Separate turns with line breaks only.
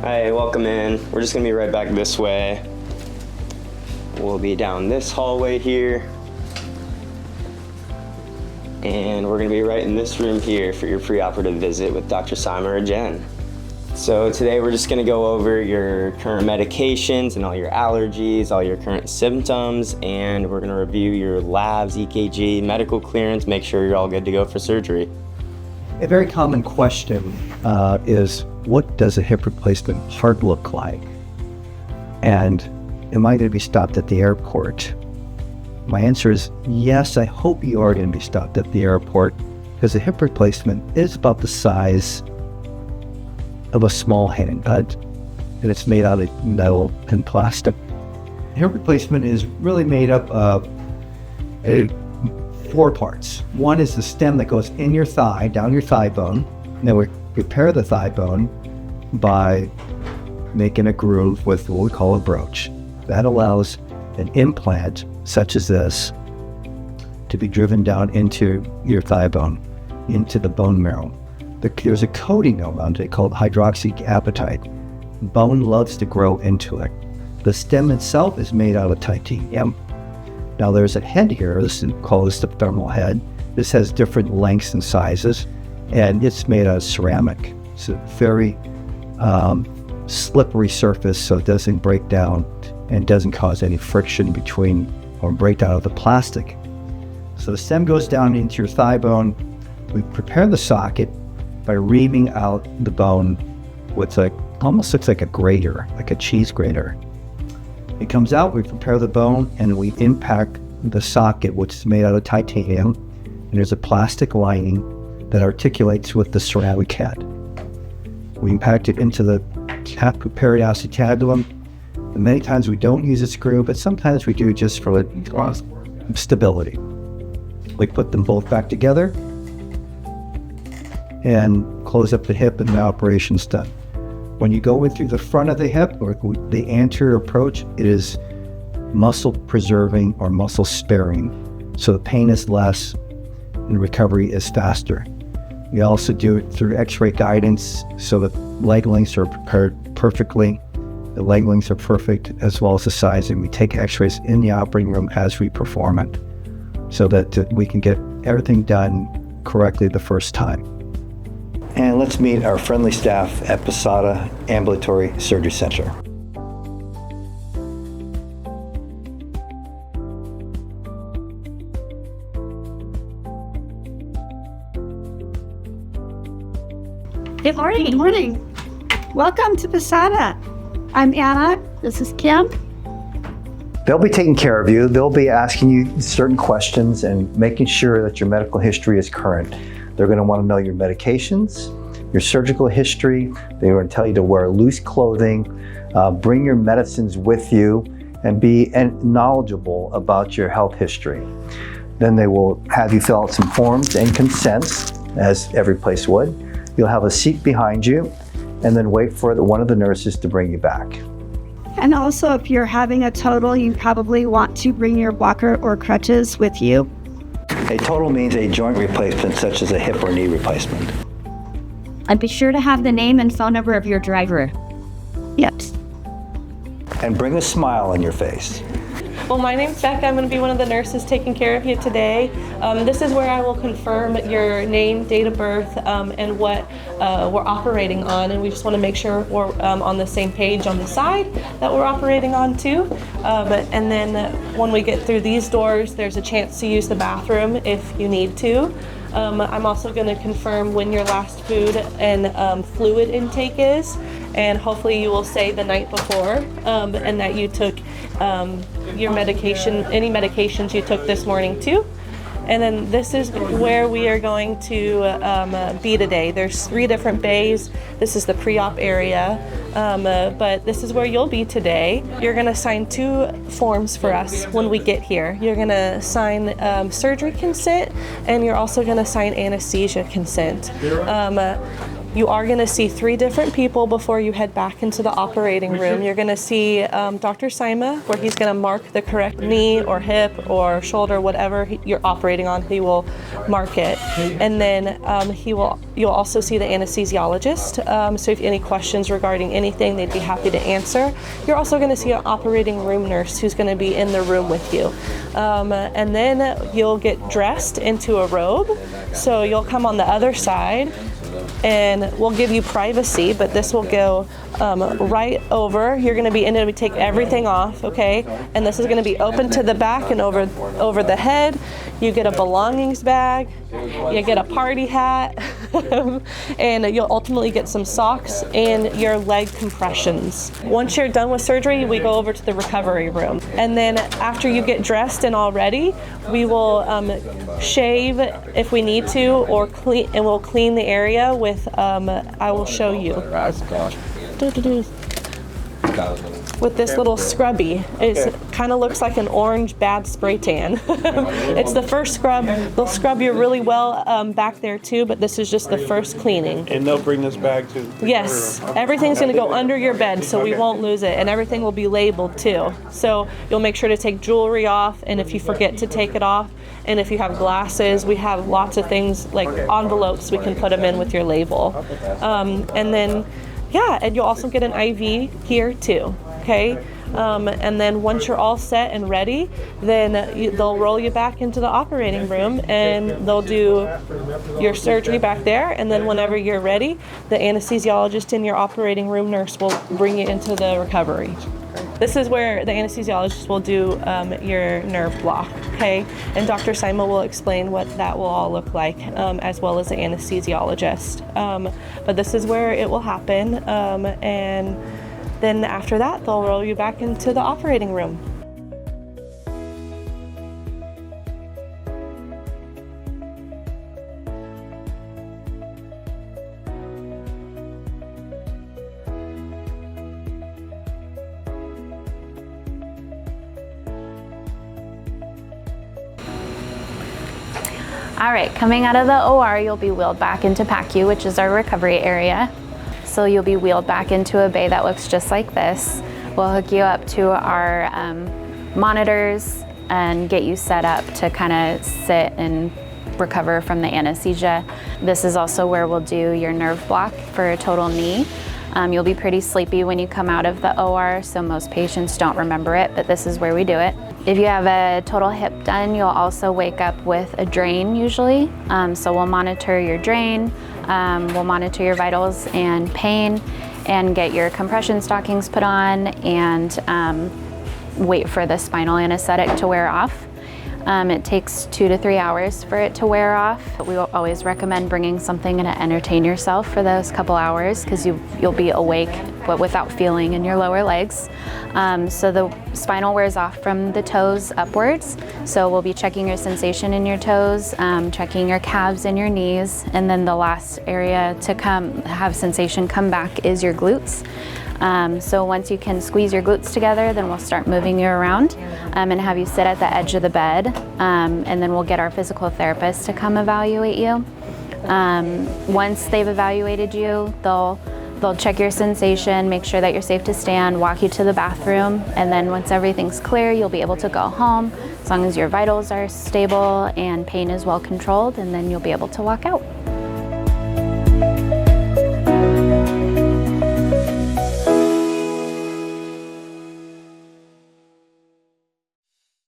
Hi, welcome in. We're just gonna be right back this way. We'll be down this hallway here. And we're gonna be right in this room here for your preoperative visit with Dr. Simon or Jen. So today we're just gonna go over your current medications and all your allergies, all your current symptoms, and we're gonna review your labs, EKG, medical clearance, make sure you're all good to go for surgery.
A very common question is, what does a hip replacement heart look like? And am I going to be stopped at the airport? My answer is yes, I hope you are going to be stopped at the airport, because a hip replacement is about the size of a small handgun, and it's made out of metal and plastic. Hip replacement is really made up of four parts. One is the stem that goes in your thigh, down your thigh bone. And then we repair the thigh bone by making a groove with what we call a broach. That allows an implant such as this to be driven down into your thigh bone, into the bone marrow. There's a coating around it called hydroxyapatite. Bone loves to grow into it. The stem itself is made out of titanium. Now there's a head here, this is called the thermal head. This has different lengths and sizes, and it's made out of ceramic. It's a very slippery surface, so it doesn't break down and doesn't cause any friction between or breakdown of the plastic. So the stem goes down into your thigh bone. We prepare the socket by reaming out the bone with almost looks like a grater, like a cheese grater. It comes out, we prepare the bone, and we impact the socket, which is made out of titanium, and there's a plastic lining that articulates with the ceramic head. We impact it into the periosteum. And many times we don't use a screw, but sometimes we do just for stability. We put them both back together and close up the hip, and the operation's done. When you go in through the front of the hip, or the anterior approach, it is muscle preserving or muscle sparing. So the pain is less and recovery is faster. We also do it through x-ray guidance, so the leg lengths are prepared perfectly. The leg lengths are perfect, as well as the sizing. We take x-rays in the operating room as we perform it, so that we can get everything done correctly the first time. And let's meet our friendly staff at Posada Ambulatory Surgery Center.
Good morning. Good morning. Welcome to Posada. I'm Anna. This is Kim.
They'll be taking care of you. They'll be asking you certain questions and making sure that your medical history is current. They're going to want to know your medications, your surgical history. They're going to tell you to wear loose clothing, bring your medicines with you, and be knowledgeable about your health history. Then they will have you fill out some forms and consents, as every place would. You'll have a seat behind you, and then wait for one of the nurses to bring you back.
And also, if you're having a total, you probably want to bring your walker or crutches with you.
A total means a joint replacement, such as a hip or knee replacement.
And be sure to have the name and phone number of your driver.
Yes.
And bring a smile on your face.
Well, my name's Becca. I'm going to be one of the nurses taking care of you today. This is where I will confirm your name, date of birth, and what we're operating on. And we just want to make sure we're on the same page on the side that we're operating on too. And then when we get through these doors, there's a chance to use the bathroom if you need to. I'm also going to confirm when your last food and fluid intake is, and hopefully you will say the night before, and that you took your medication, any medications you took this morning too. And then this is where we are going to be today. There's 3 different bays. This is the pre-op area, but this is where you'll be today. You're gonna sign 2 forms for us when we get here. You're gonna sign surgery consent, and you're also gonna sign anesthesia consent. You are going to see 3 different people before you head back into the operating room. You're going to see Dr. Sima, where he's going to mark the correct knee or hip or shoulder, whatever you're operating on, he will mark it. And then you'll also see the anesthesiologist. So if any questions regarding anything, they'd be happy to answer. You're also going to see an operating room nurse who's going to be in the room with you. And then you'll get dressed into a robe. So you'll come on the other side, and we'll give you privacy, but this will go right over. You're going to be in it. We take everything off, okay? And this is going to be open to the back and over the head. You get a belongings bag. You get a party hat, and you'll ultimately get some socks and your leg compressions. Once you're done with surgery, we go over to the recovery room, and then after you get dressed and all ready, we will shave if we need to, or clean, and we'll clean the area with. I will show you. With this little scrubby. It kind of looks like an orange bad spray tan. It's the first scrub. They'll scrub you really well back there too, but this is just the first cleaning.
And they'll bring this bag too?
Yes. Everything's going to go under your bed so we won't lose it, and everything will be labeled too. So you'll make sure to take jewelry off, and if you forget to take it off, and if you have glasses, we have lots of things like envelopes we can put them in with your label. And then, yeah, and you'll also get an IV here too. Okay, and then once you're all set and ready, then they'll roll you back into the operating room, and they'll do your surgery back there. And then whenever you're ready, the anesthesiologist and your operating room nurse will bring you into the recovery. This is where the anesthesiologist will do your nerve block, okay? And Dr. Sima will explain what that will all look like, as well as the anesthesiologist. But this is where it will happen, and then after that, they'll roll you back into the operating room.
All right, coming out of the OR, you'll be wheeled back into PACU, which is our recovery area. So you'll be wheeled back into a bay that looks just like this. We'll hook you up to our monitors and get you set up to kind of sit and recover from the anesthesia. This is also where we'll do your nerve block for a total knee. You'll be pretty sleepy when you come out of the OR, so most patients don't remember it, but this is where we do it. If you have a total hip done, you'll also wake up with a drain usually. So we'll monitor your drain, we'll monitor your vitals and pain, and get your compression stockings put on, and wait for the spinal anesthetic to wear off. It takes 2 to 3 hours for it to wear off. We will always recommend bringing something to entertain yourself for those couple hours, because you'll be awake but without feeling in your lower legs. So the spinal wears off from the toes upwards. So we'll be checking your sensation in your toes, checking your calves and your knees, and then the last area to have sensation come back is your glutes. So once you can squeeze your glutes together, then we'll start moving you around and have you sit at the edge of the bed, and then we'll get our physical therapist to come evaluate you. Once they've evaluated you, they'll check your sensation, make sure that you're safe to stand, walk you to the bathroom, and then once everything's clear, you'll be able to go home as long as your vitals are stable and pain is well controlled, and then you'll be able to walk out.